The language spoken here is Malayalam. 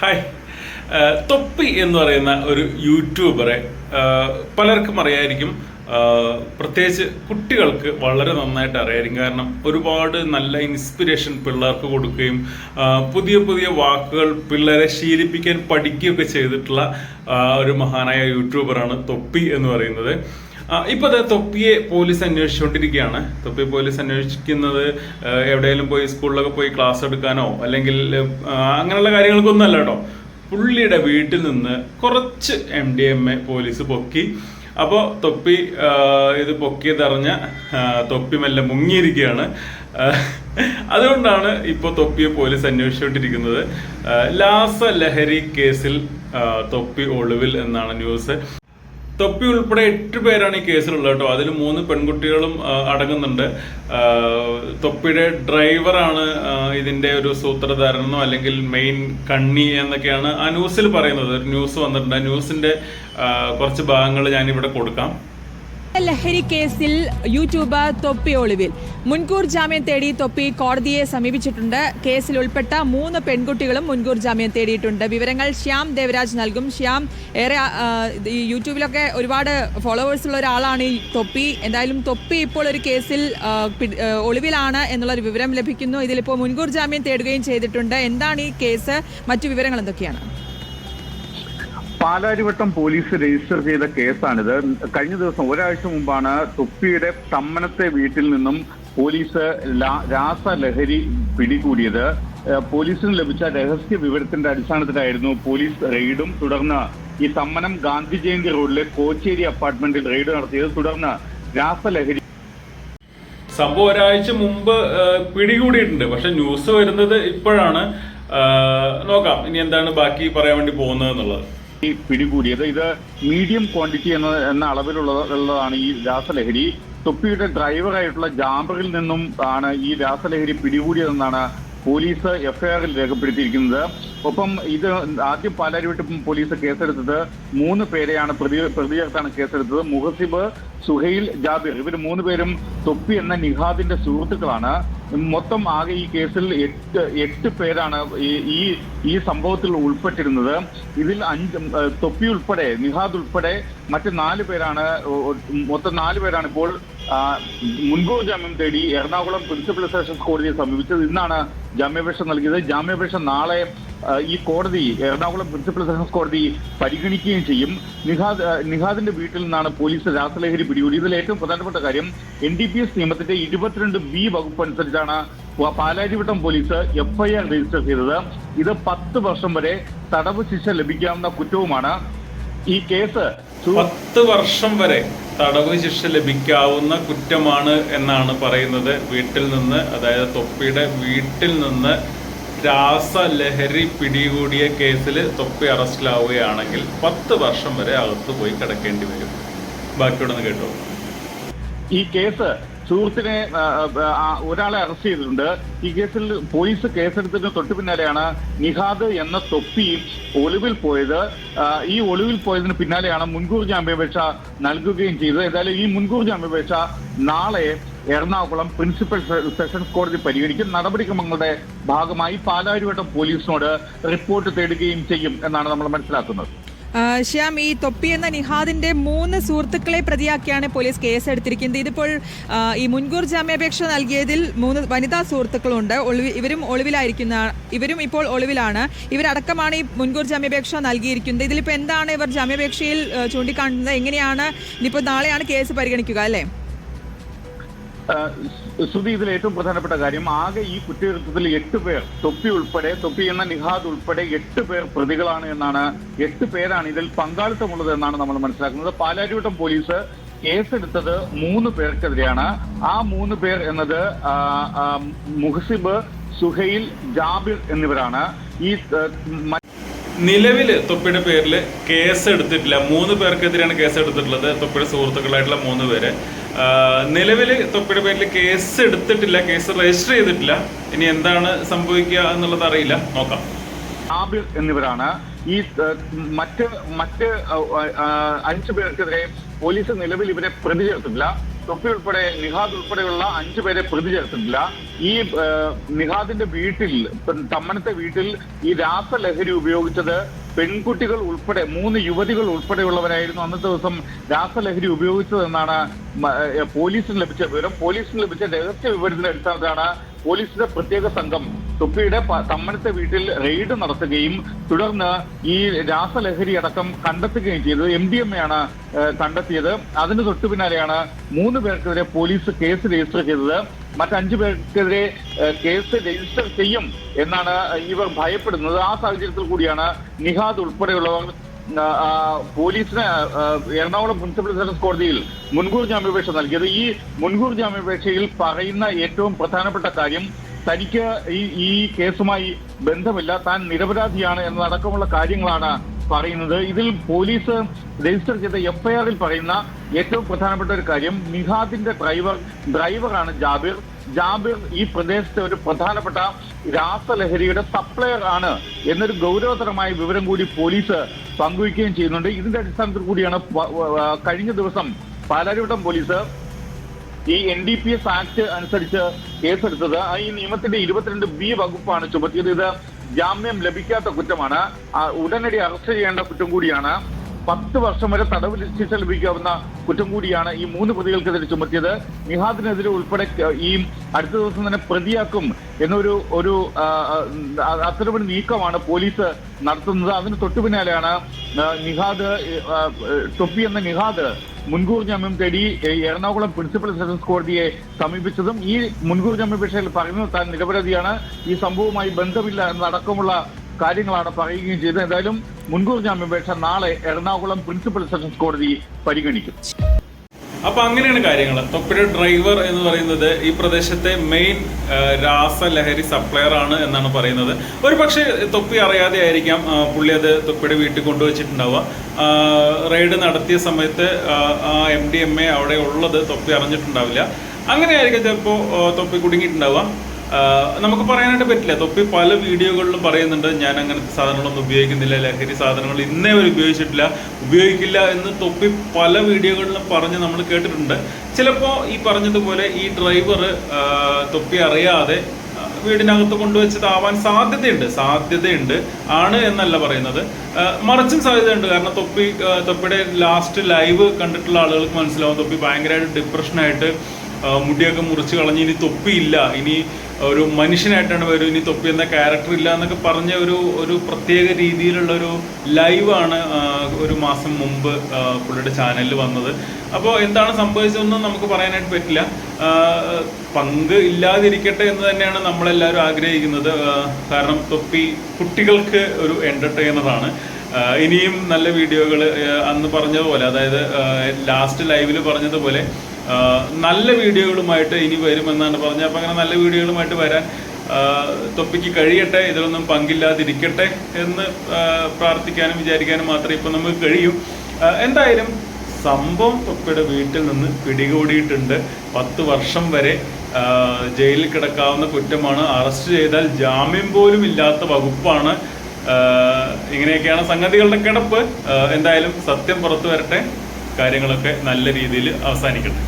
ഹായ്. തൊപ്പി എന്ന് പറയുന്ന ഒരു യൂട്യൂബറെ പലർക്കും അറിയായിരിക്കും. പ്രത്യേകിച്ച് കുട്ടികൾക്ക് വളരെ നന്നായിട്ട് അറിയായിരിക്കും. കാരണം ഒരുപാട് നല്ല ഇൻസ്പിറേഷൻ പിള്ളേർക്ക് കൊടുക്കുകയും പുതിയ പുതിയ വാക്കുകൾ പിള്ളേരെ ശീലിപ്പിക്കാൻ പഠിക്കുകയൊക്കെ ചെയ്തിട്ടുള്ള ഒരു മഹാനായ യൂട്യൂബറാണ് തൊപ്പി എന്ന് പറയുന്നത്. ഇപ്പോൾ തൊപ്പിയെ പോലീസ് അന്വേഷിച്ചുകൊണ്ടിരിക്കുകയാണ്. തൊപ്പിയെ പോലീസ് അന്വേഷിക്കുന്നത് എവിടെയെങ്കിലും പോയി സ്കൂളിലൊക്കെ പോയി ക്ലാസ് എടുക്കാനോ അല്ലെങ്കിൽ അങ്ങനെയുള്ള കാര്യങ്ങൾക്കൊന്നും അല്ല കേട്ടോ. പുള്ളിയുടെ വീട്ടിൽ നിന്ന് കുറച്ച് MDMA പോലീസ് പൊക്കി. അപ്പോൾ തൊപ്പി ഇത് പൊക്കിയതറിഞ്ഞ തൊപ്പി മെല്ലെ മുങ്ങിയിരിക്കുകയാണ്. അതുകൊണ്ടാണ് ഇപ്പോൾ തൊപ്പിയെ പോലീസ് അന്വേഷിച്ചുകൊണ്ടിരിക്കുന്നത്. രാസലഹരി കേസിൽ തൊപ്പി ഒളിവിൽ എന്നാണ് ന്യൂസ്. തൊപ്പി ഉൾപ്പെടെ 8 പേരാണ് ഈ കേസിലുള്ളത് കേട്ടോ. അതിൽ 3 പെൺകുട്ടികളും അടങ്ങുന്നുണ്ട്. തൊപ്പിയുടെ ഡ്രൈവറാണ് ഇതിന്റെ ഒരു സൂത്രധാരനെന്നോ അല്ലെങ്കിൽ മെയിൻ കണ്ണി എന്നൊക്കെയാണ് ആ ന്യൂസിൽ പറയുന്നത്. ഒരു ന്യൂസ് വന്നിട്ടുണ്ട്. ന്യൂസിന്റെ കുറച്ച് ഭാഗങ്ങൾ ഞാനിവിടെ കൊടുക്കാം. ലഹരി കേസിൽ യൂട്യൂബർ തൊപ്പി ഒളിവിൽ. മുൻകൂർ ജാമ്യം തേടി തൊപ്പി കോടതിയെ സമീപിച്ചിട്ടുണ്ട്. കേസിൽ ഉൾപ്പെട്ട 3 പെൺകുട്ടികളും മുൻകൂർ ജാമ്യം തേടിയിട്ടുണ്ട്. വിവരങ്ങൾ ശ്യാം ദേവരാജ് നൽകും. ശ്യാം, ഏറെ ഈ യൂട്യൂബിലൊക്കെ ഒരുപാട് ഫോളോവേഴ്സ് ഉള്ള ഒരാളാണ് ഈ തൊപ്പി. എന്തായാലും തൊപ്പി ഇപ്പോൾ ഒരു കേസിൽ ഒളിവിലാണ് എന്നുള്ളൊരു വിവരം ലഭിക്കുന്നു. ഇതിലിപ്പോൾ മുൻകൂർ ജാമ്യം തേടുകയും ചെയ്തിട്ടുണ്ട്. എന്താണ് ഈ കേസ്? മറ്റു വിവരങ്ങൾ എന്തൊക്കെയാണ്? പാലാരിവട്ടം പോലീസ് രജിസ്റ്റർ ചെയ്ത കേസാണിത്. കഴിഞ്ഞ ദിവസം ഒരാഴ്ച മുമ്പാണ് തൊപ്പിയുടെ തമ്മനത്തെ വീട്ടിൽ നിന്നും പോലീസ് രാസലഹരി പിടികൂടിയത്. പോലീസിന് ലഭിച്ച രഹസ്യ വിവരത്തിന്റെ അടിസ്ഥാനത്തിലായിരുന്നു പോലീസ് റെയ്ഡും തുടർന്ന് ഈ തമ്മനം ഗാന്ധി ജയന്തി റോഡിലെ കോച്ചേരി അപ്പാർട്ട്മെന്റിൽ റെയ്ഡ് നടത്തിയത്. തുടർന്ന് രാസലഹരി സംഭവം ഒരാഴ്ച മുമ്പ് പിടികൂടിയിട്ടുണ്ട്. പക്ഷെ ന്യൂസ് വരുന്നത് ഇപ്പോഴാണ്. നോക്കാം ഇനി എന്താണ് ബാക്കി പറയാൻ വേണ്ടി പോകുന്നത് എന്നുള്ളത്. പിടികൂടിയത് ഇത് മീഡിയം ക്വാണ്ടിറ്റി എന്ന അളവിലുള്ളതാണ് ഈ രാസലഹരി. തൊപ്പിയുടെ ഡ്രൈവറായിട്ടുള്ള ജാബറിൽ നിന്നും ആണ് ഈ രാസലഹരി പിടികൂടിയതെന്നാണ് പോലീസ് എഫ്ഐആറിൽ രേഖപ്പെടുത്തിയിരിക്കുന്നത്. ഒപ്പം ഇത് ആദ്യം പാലാരിവട്ടം പോലീസ് കേസെടുത്തത് 3 പേരെയാണ് പ്രതി ചേർത്താണ് കേസെടുത്തത്. മുഹസിബ്, സുഹൈൽ, ജാബിർ, ഇവർ 3 പേരും തൊപ്പി എന്ന നിഹാദിന്റെ സുഹൃത്തുക്കളാണ്. മൊത്തം ആകെ ഈ കേസിൽ 8 പേരാണ് ഈ സംഭവത്തിൽ ഉൾപ്പെട്ടിരുന്നത്. ഇതിൽ 5 തൊപ്പി ഉൾപ്പെടെ നിഹാദ് ഉൾപ്പെടെ മറ്റ് 4 പേരാണ് മൊത്തം 4 പേരാണ് ഇപ്പോൾ മുൻകൂർ ജാമ്യം തേടി എറണാകുളം പ്രിൻസിപ്പൽ സെഷൻസ് കോടതിയെ സമീപിച്ചത്. ഇന്നാണ് ജാമ്യാപേക്ഷ നൽകിയത്. ജാമ്യാപേക്ഷ നാളെ ഈ കോടതി എറണാകുളം പ്രിൻസിപ്പൽ സെഷൻസ് കോടതി പരിഗണിക്കുകയും ചെയ്യും. നിഹാദിന്റെ വീട്ടിൽ നിന്നാണ് പോലീസ് രാസലഹരി പിടികൂടി. ഇതിൽ ഏറ്റവും പ്രധാനപ്പെട്ട കാര്യം NDPS നിയമത്തിന്റെ 22B വകുപ്പ് അനുസരിച്ചാണ് പാലാരിവട്ടം പോലീസ് FIR രജിസ്റ്റർ ചെയ്തത്. ഇത് 10 വർഷം വരെ തടവ് ശിക്ഷ ലഭിക്കാവുന്ന കുറ്റവുമാണ്. ഈ കേസ് 10 വർഷം വരെ തടവ് ശിക്ഷ ലഭിക്കാവുന്ന കുറ്റമാണ് എന്നാണ് പറയുന്നത്. വീട്ടിൽ നിന്ന്, അതായത് തൊപ്പിയുടെ വീട്ടിൽ നിന്ന് രാസലഹരി പിടികൂടിയ കേസിൽ തൊപ്പി അറസ്റ്റിലാവുകയാണെങ്കിൽ 10 വർഷം വരെ അകത്ത് പോയി കിടക്കേണ്ടി വരും. ബാക്കിയോടൊന്ന് കേട്ടോ. ഈ കേസ് സുഹൃത്തിനെ ഒരാളെ അറസ്റ്റ് ചെയ്തിട്ടുണ്ട്. ഈ കേസിൽ പോലീസ് കേസെടുത്തതിന് തൊട്ടു പിന്നാലെയാണ് നിഹാദ് എന്ന തൊപ്പി ഒളിവിൽ പോയത്. ഈ ഒളിവിൽ പോയതിന് പിന്നാലെയാണ് മുൻകൂർ ജാമ്യാപേക്ഷ നൽകുകയും ചെയ്തത്. ഏതായാലും ഈ മുൻകൂർ ജാമ്യാപേക്ഷ നാളെ എറണാകുളം പ്രിൻസിപ്പൽ സെഷൻസ് കോടതി പരിഗണിക്കും. നടപടിക്രമങ്ങളുടെ ഭാഗമായി പാലാരിവട്ടം പോലീസിനോട് റിപ്പോർട്ട് തേടുകയും ചെയ്യും എന്നാണ് നമ്മൾ മനസ്സിലാക്കുന്നത്. ശ്യാം, ഈ തൊപ്പി എന്ന നിഹാദിന്റെ 3 സുഹൃത്തുക്കളെ പ്രതിയാക്കിയാണ് പോലീസ് കേസെടുത്തിരിക്കുന്നത്. ഇതിപ്പോൾ ഈ മുൻകൂർ ജാമ്യാപേക്ഷ നൽകിയതിൽ 3 വനിതാ സുഹൃത്തുക്കളുണ്ട്. ഇവരും ഇപ്പോൾ ഒളിവിലാണ്. ഇവരടക്കമാണ് ഈ മുൻകൂർ ജാമ്യാപേക്ഷ നൽകിയിരിക്കുന്നത്. ഇതിലിപ്പോൾ എന്താണ് ഇവർ ജാമ്യാപേക്ഷയിൽ ചൂണ്ടിക്കാണുന്നത്? എങ്ങനെയാണ് ഇനിയിപ്പോൾ നാളെയാണ് കേസ് പരിഗണിക്കുക അല്ലേ? ശ്രുതി, ഇതിൽ ഏറ്റവും പ്രധാനപ്പെട്ട കാര്യം ആകെ ഈ കുറ്റകൃത്യത്തിൽ 8 പേർ, തൊപ്പി എന്ന നിഹാദ് ഉൾപ്പെടെ 8 പേർ പ്രതികളാണ് എന്നാണ്. 8 പേരാണ് ഇതിൽ പങ്കാളിത്തമുള്ളത് എന്നാണ് നമ്മൾ മനസ്സിലാക്കുന്നത്. പാലാരിവട്ടം പോലീസ് കേസെടുത്തത് 3 പേർക്കെതിരെയാണ്. ആ 3 പേർ എന്നത് മുഹസിബ്, സുഹൈൽ, ജാബിർ എന്നിവരാണ്. ഈ നിലവിൽ തൊപ്പിയുടെ പേരിൽ കേസ് എടുത്തിട്ടില്ല. 3 പേർക്കെതിരെയാണ് കേസ് എടുത്തിട്ടുള്ളത്. തൊപ്പിയുടെ സുഹൃത്തുക്കളായിട്ടുള്ള 3 പേര്. നിലവിൽ തൊപ്പിയുടെ പേരിൽ കേസ് എടുത്തിട്ടില്ല, കേസ് രജിസ്റ്റർ ചെയ്തിട്ടില്ല. ഇനി എന്താണ് സംഭവിക്കുക എന്നുള്ളത് അറിയില്ല, നോക്കാം. ആബിർ എന്നിവരാണ്. ഈ മറ്റ് 5 പേർക്കെതിരെ പോലീസ് നിലവിൽ ഇവരെ പ്രതി ചേർത്തിട്ടില്ല. തൊപ്പി ഉൾപ്പെടെ നിഹാദ് ഉൾപ്പെടെയുള്ള 5 പേരെ പ്രതി ചേർത്തിട്ടില്ല. ഈ നിഹാദിന്റെ വീട്ടിൽ, തമ്മനത്തെ വീട്ടിൽ ഈ രാസലഹരി ഉപയോഗിച്ചത് പെൺകുട്ടികൾ ഉൾപ്പെടെ 3 യുവതികൾ ഉൾപ്പെടെയുള്ളവരായിരുന്നു അന്നത്തെ ദിവസം രാസലഹരി ഉപയോഗിച്ചതെന്നാണ് പോലീസിന് ലഭിച്ച വിവരം. പോലീസിന് ലഭിച്ച രഹസ്യ വിവരത്തിന്റെ അടിസ്ഥാനത്തിലാണ് പോലീസിന്റെ പ്രത്യേക സംഘം തൊപ്പിയുടെ തമ്മനത്തെ വീട്ടിൽ റെയ്ഡ് നടത്തുകയും തുടർന്ന് ഈ രാസലഹരി അടക്കം കണ്ടെത്തുകയും ചെയ്തത്. MDMA ആണ് കണ്ടെത്തിയത്. അതിന് തൊട്ടു പിന്നാലെയാണ് 3 പേർക്കെതിരെ പോലീസ് കേസ് രജിസ്റ്റർ ചെയ്തത്. മറ്റ് 5 പേർക്കെതിരെ കേസ് രജിസ്റ്റർ ചെയ്യും എന്നാണ് ഇവർ ഭയപ്പെടുന്നത്. ആ സാഹചര്യത്തിൽ കൂടിയാണ് നിഹാദ് ഉൾപ്പെടെയുള്ളവർ പോലീസിന് എറണാകുളം പ്രിൻസിപ്പൽ സെഷൻസ് കോടതിയിൽ മുൻകൂർ ജാമ്യാപേക്ഷ നൽകിയത്. ഈ മുൻകൂർ ജാമ്യാപേക്ഷയിൽ പറയുന്ന ഏറ്റവും പ്രധാനപ്പെട്ട കാര്യം തനിക്ക് ഈ കേസുമായി ബന്ധമില്ല, താൻ നിരപരാധിയാണ് എന്നതടക്കമുള്ള കാര്യങ്ങളാണ് പറയുന്നത്. ഇതിൽ പോലീസ് രജിസ്റ്റർ ചെയ്ത FIR-ൽ പറയുന്ന ഏറ്റവും പ്രധാനപ്പെട്ട ഒരു കാര്യം, നിഹാദിന്റെ ഡ്രൈവറാണ് ജാബിർ ഈ പ്രദേശത്തെ ഒരു പ്രധാനപ്പെട്ട രാസലഹരിയുടെ സപ്ലയർ ആണ് എന്നൊരു ഗൗരവതരമായ വിവരം കൂടി പോലീസ് പങ്കുവയ്ക്കുകയും ചെയ്യുന്നുണ്ട്. ഇതിന്റെ അടിസ്ഥാനത്തിൽ കൂടിയാണ് കഴിഞ്ഞ ദിവസം പാലാരിവട്ടം പോലീസ് ഈ NDPS ആക്ട് അനുസരിച്ച് കേസെടുത്തത്. ഈ നിയമത്തിന്റെ 22B വകുപ്പാണ് ചുമത്തിയത്. ഇത് ജാമ്യം ലഭിക്കാത്ത കുറ്റമാണ്, ഉടനടി അറസ്റ്റ് ചെയ്യേണ്ട കുറ്റം കൂടിയാണ്. 10 വർഷം വരെ തടവ് ശിക്ഷ ലഭിക്കാവുന്ന കുറ്റം കൂടിയാണ് ഈ 3 പ്രതികൾക്കെതിരെ ചുമത്തിയത്. നിഹാദിനെതിരെ ഉൾപ്പെടെ ഈ അടുത്ത ദിവസം തന്നെ പ്രതിയാക്കും എന്നൊരു അത്തരമൊരു നീക്കമാണ് പോലീസ് നടത്തുന്നത്. അതിന് തൊട്ടു പിന്നാലെയാണ് തൊപ്പി എന്ന നിഹാദ് മുൻകൂർ ജാമ്യം തേടി എറണാകുളം പ്രിൻസിപ്പൽ സെഷൻസ് കോടതിയെ സമീപിച്ചതും. ഈ മുൻകൂർ ജാമ്യാപേക്ഷയിൽ പറയുന്നത് താൻ നിരപരാധിയാണ്, ഈ സംഭവവുമായി ബന്ധമില്ല എന്നടക്കമുള്ള കാര്യങ്ങളാണ് പറയുകയും ചെയ്തത്. എന്തായാലും മുൻകൂർ ജാമ്യാപേക്ഷ നാളെ എറണാകുളം പ്രിൻസിപ്പൽ സെഷൻസ് കോടതി പരിഗണിക്കും. അപ്പൊ അങ്ങനെയാണ് കാര്യങ്ങൾ. തൊപ്പിയുടെ ഡ്രൈവർ എന്ന് പറയുന്നത് ഈ പ്രദേശത്തെ മെയിൻ രാസലഹരി സപ്ലയർ ആണ് എന്നാണ് പറയുന്നത്. ഒരു പക്ഷേ തൊപ്പി അറിയാതെ ആയിരിക്കാം പുള്ളി അത് തൊപ്പിയുടെ വീട്ടിൽ കൊണ്ടുവച്ചിട്ടുണ്ടാവുക. റെയ്ഡ് നടത്തിയ സമയത്ത് MDMA അവിടെ ഉള്ളത് തൊപ്പി അറിഞ്ഞിട്ടുണ്ടാവില്ല. അങ്ങനെയായിരിക്കും ചിലപ്പോൾ തൊപ്പി കുടുങ്ങിയിട്ടുണ്ടാവുക. നമുക്ക് പറയാനായിട്ട് പറ്റില്ല. തൊപ്പി പല വീഡിയോകളിലും പറയുന്നുണ്ട്, ഞാൻ അങ്ങനത്തെ സാധനങ്ങളൊന്നും ഉപയോഗിക്കുന്നില്ല, ലഹരി സാധനങ്ങൾ ഇന്നേ വരെ ഉപയോഗിക്കില്ല എന്ന് തൊപ്പി പല വീഡിയോകളിലും പറഞ്ഞ് നമ്മൾ കേട്ടിട്ടുണ്ട്. ചിലപ്പോൾ ഈ പറഞ്ഞതുപോലെ ഈ ഡ്രൈവർ തൊപ്പി അറിയാതെ വീടിനകത്ത് കൊണ്ടുവച്ചതാവാൻ സാധ്യതയുണ്ട് ആണ് എന്നല്ല പറയുന്നത്, മറിച്ചും സാധ്യതയുണ്ട്. കാരണം തൊപ്പിയുടെ ലാസ്റ്റ് ലൈവ് കണ്ടിട്ടുള്ള ആളുകൾക്ക് മനസ്സിലാവും തൊപ്പി ഭയങ്കരമായിട്ട് ഡിപ്രഷനായിട്ട് മുടിയൊക്കെ മുറിച്ച് കളഞ്ഞ് ഇനി തൊപ്പിയില്ല, ഇനി ഒരു മനുഷ്യനായിട്ടാണ് വരും, ഇനി തൊപ്പി എന്ന ക്യാരക്ടർ ഇല്ല എന്നൊക്കെ പറഞ്ഞ ഒരു പ്രത്യേക രീതിയിലുള്ള ഒരു ലൈവാണ് ഒരു മാസം മുമ്പ് പുള്ളിയുടെ ചാനലിൽ വന്നത്. അപ്പോൾ എന്താണ് സംഭവിച്ചതെന്ന് നമുക്ക് പറയാനായിട്ട് പറ്റില്ല. പങ്ക് ഇല്ലാതിരിക്കട്ടെ എന്ന് തന്നെയാണ് നമ്മളെല്ലാവരും ആഗ്രഹിക്കുന്നത്. കാരണം തൊപ്പി കുട്ടികൾക്ക് ഒരു എൻ്റർടൈനറാണ്. ഇനിയും നല്ല വീഡിയോകൾ അന്ന് പറഞ്ഞതുപോലെ, അതായത് ലാസ്റ്റ് ലൈവിൽ പറഞ്ഞതുപോലെ നല്ല വീഡിയോകളുമായിട്ട് ഇനി വരുമെന്നാണ് പറഞ്ഞത്. അപ്പം അങ്ങനെ നല്ല വീഡിയോകളുമായിട്ട് വരാൻ തൊപ്പിക്ക് കഴിയട്ടെ, ഇതിലൊന്നും പങ്കില്ലാതിരിക്കട്ടെ എന്ന് പ്രാർത്ഥിക്കാനും വിചാരിക്കാനും മാത്രമേ ഇപ്പം നമുക്ക് കഴിയൂ. എന്തായാലും സംഭവം തൊപ്പിയുടെ വീട്ടിൽ നിന്ന് പിടികൂടിയിട്ടുണ്ട്. 10 വർഷം വരെ ജയിലിൽ കിടക്കാവുന്ന കുറ്റമാണ്. അറസ്റ്റ് ചെയ്താൽ ജാമ്യം പോലും ഇല്ലാത്ത വകുപ്പാണ്. ഇങ്ങനെയൊക്കെയാണ് സംഗതികളുടെ കിടപ്പ്. എന്തായാലും സത്യം പുറത്തു വരട്ടെ, കാര്യങ്ങളൊക്കെ നല്ല രീതിയിൽ അവസാനിക്കട്ടെ.